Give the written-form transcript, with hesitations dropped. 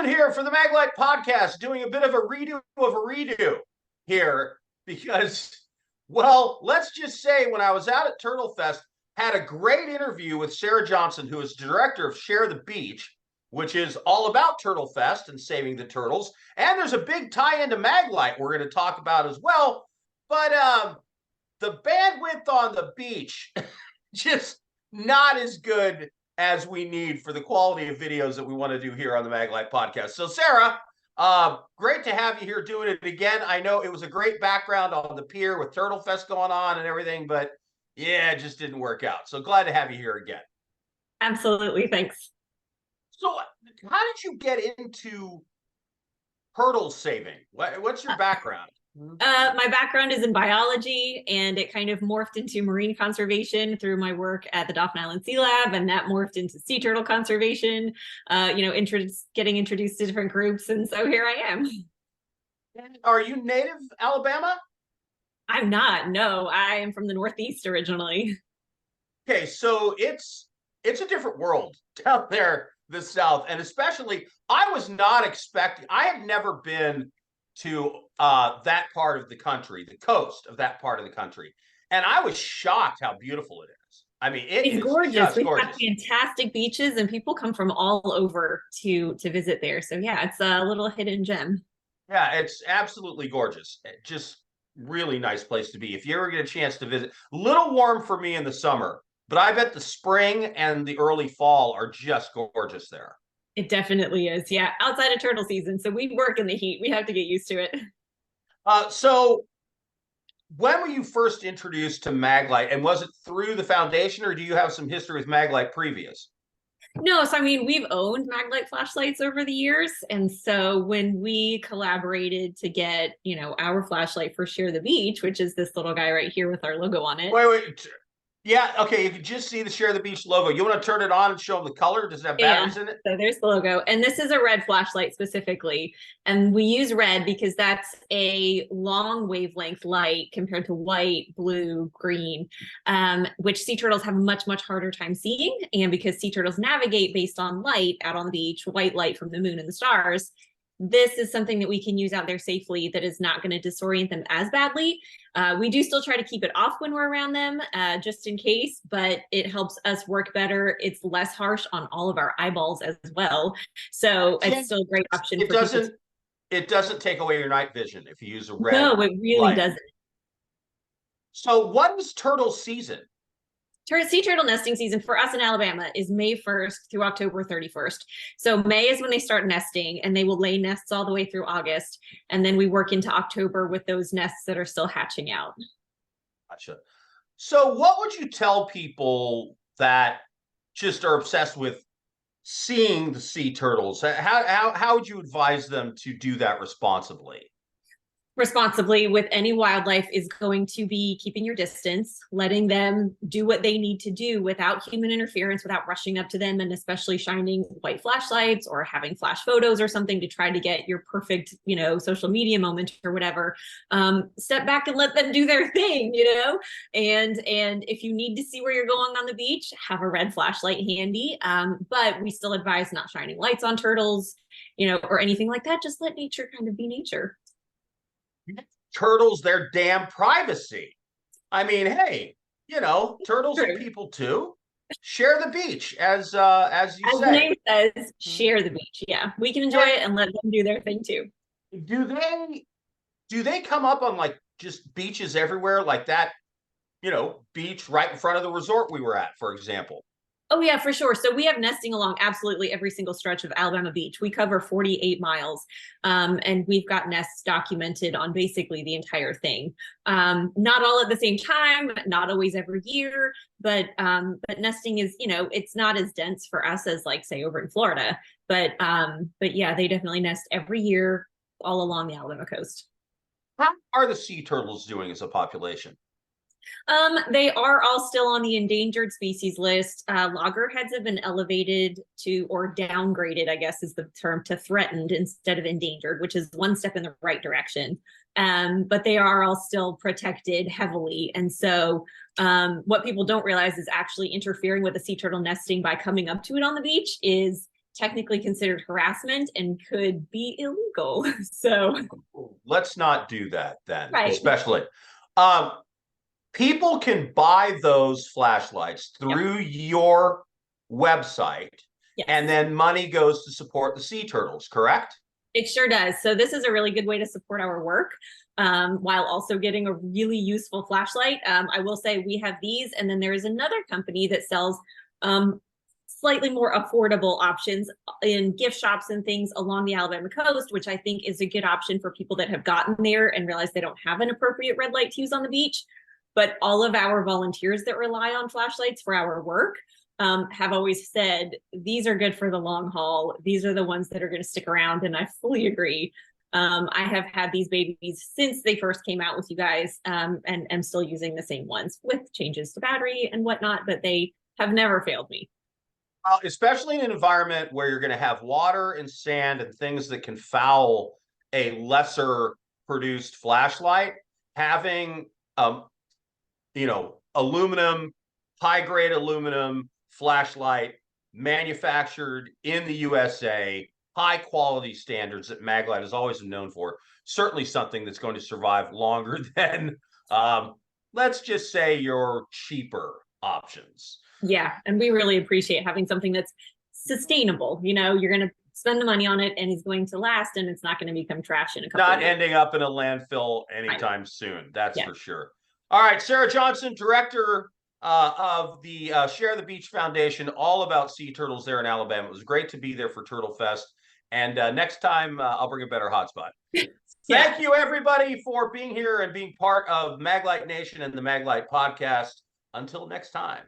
Benjamin here for the Maglite podcast, doing a bit of a redo here because, well, let's just say when I was out at Turtle Fest, had a great interview with Sara Johnson, who is director of Share the Beach, which is all about Turtle Fest and saving the turtles. And there's a big tie into Maglite we're going to talk about as well. But the bandwidth on the beach just not as good as we need for the quality of videos that we want to do here on the Maglite podcast. So Sara, great to have you here doing it again. I know it was a great background on the pier with Turtle Fest going on and everything, but yeah, it just didn't work out. So glad to have you here again. Absolutely. Thanks. So how did you get into turtle saving? What's your background? My background is in biology, and it kind of morphed into marine conservation through my work at the Dauphin Island Sea Lab, and that morphed into sea turtle conservation, getting introduced to different groups, and so here I am. Are you native Alabama? I'm not. No, I am from the Northeast originally. Okay, so it's a different world down there, the South, and especially I was not expecting. I have never been to that part of the country, the coast of that part of the country, and I was shocked how beautiful it is. I mean, it's gorgeous. We gorgeous. have fantastic beaches, and people come from all over to visit there. So yeah, it's a little hidden gem. Yeah, it's absolutely gorgeous. Just really nice place to be. If you ever get a chance to visit, a little warm for me in the summer, but I bet the spring and the early fall are just gorgeous there. It definitely is. Yeah. Outside of turtle season. So we work in the heat. We have to get used to it. So when were you first introduced to Maglite, and was it through the foundation, or do you have some history with Maglite previous? No, so I mean, we've owned Maglite flashlights over the years. And so when we collaborated to get, our flashlight for Share the Beach, which is this little guy right here with our logo on it. Wait. Yeah, okay, if you just see the Share the Beach logo, you want to turn it on and show them the color? Does it have batteries in it? So there's the logo. And this is a red flashlight specifically. And we use red because that's a long wavelength light compared to white, blue, green, which sea turtles have a much, much harder time seeing. And because sea turtles navigate based on light out on the beach, white light from the moon and the stars, this is something that we can use out there safely that is not going to disorient them as badly. We do still try to keep it off when we're around them, just in case, but it helps us work better. It's less harsh on all of our eyeballs as well. So it's still a great option. It doesn't take away your night vision if you use a red. No, it really light. doesn't. So what is turtle season? Sea turtle nesting season for us in Alabama is May 1st through October 31st. So May is when they start nesting, and they will lay nests all the way through August. And then we work into October with those nests that are still hatching out. Gotcha. So what would you tell people that just are obsessed with seeing the sea turtles? How would you advise them to do that responsibly? Responsibly with any wildlife is going to be keeping your distance, letting them do what they need to do without human interference, without rushing up to them, and especially shining white flashlights or having flash photos or something to try to get your perfect, social media moment or whatever. Step back and let them do their thing, and if you need to see where you're going on the beach, have a red flashlight handy. But we still advise not shining lights on turtles, or anything like that. Just let nature kind of be nature. Turtles, their damn privacy. I mean, hey, turtles are people too. Share the beach, as you say. As the name says, share the beach. Yeah, we can enjoy it and let them do their thing too. Do they come up on like just beaches everywhere, like that? Beach right in front of the resort we were at, for example. Oh, yeah, for sure. So we have nesting along absolutely every single stretch of Alabama Beach. We cover 48 miles, and we've got nests documented on basically the entire thing. Not all at the same time, not always every year, but nesting is, it's not as dense for us as like, say, over in Florida. But yeah, they definitely nest every year all along the Alabama coast. How are the sea turtles doing as a population? They are all still on the endangered species list. Loggerheads have been elevated to, or downgraded, I guess is the term, to threatened instead of endangered, which is one step in the right direction. But they are all still protected heavily. And so what people don't realize is actually interfering with the sea turtle nesting by coming up to it on the beach is technically considered harassment and could be illegal. So let's not do that then, right. especially. People can buy those flashlights through your website, yes. and then money goes to support the sea turtles, correct? It sure does. So this is a really good way to support our work while also getting a really useful flashlight. I will say we have these, and then there is another company that sells slightly more affordable options in gift shops and things along the Alabama coast, which I think is a good option for people that have gotten there and realize they don't have an appropriate red light to use on the beach. But all of our volunteers that rely on flashlights for our work have always said, these are good for the long haul. These are the ones that are going to stick around. And I fully agree. I have had these babies since they first came out with you guys, and am still using the same ones with changes to battery and whatnot, but they have never failed me. Especially in an environment where you're going to have water and sand and things that can foul a lesser produced flashlight, having aluminum, high grade aluminum flashlight manufactured in the USA, high quality standards that Maglite is always known for, certainly something that's going to survive longer than let's just say your cheaper options. Yeah, and we really appreciate having something that's sustainable. You're going to spend the money on it and it's going to last, and it's not going to become trash in a couple of years. Not ending up in a landfill anytime soon. That's for sure. All right, Sara Johnson, director of the Share the Beach Foundation, all about sea turtles there in Alabama. It was great to be there for Turtle Fest. And next time, I'll bring a better hotspot. Thank you, everybody, for being here and being part of Maglite Nation and the Maglite podcast. Until next time.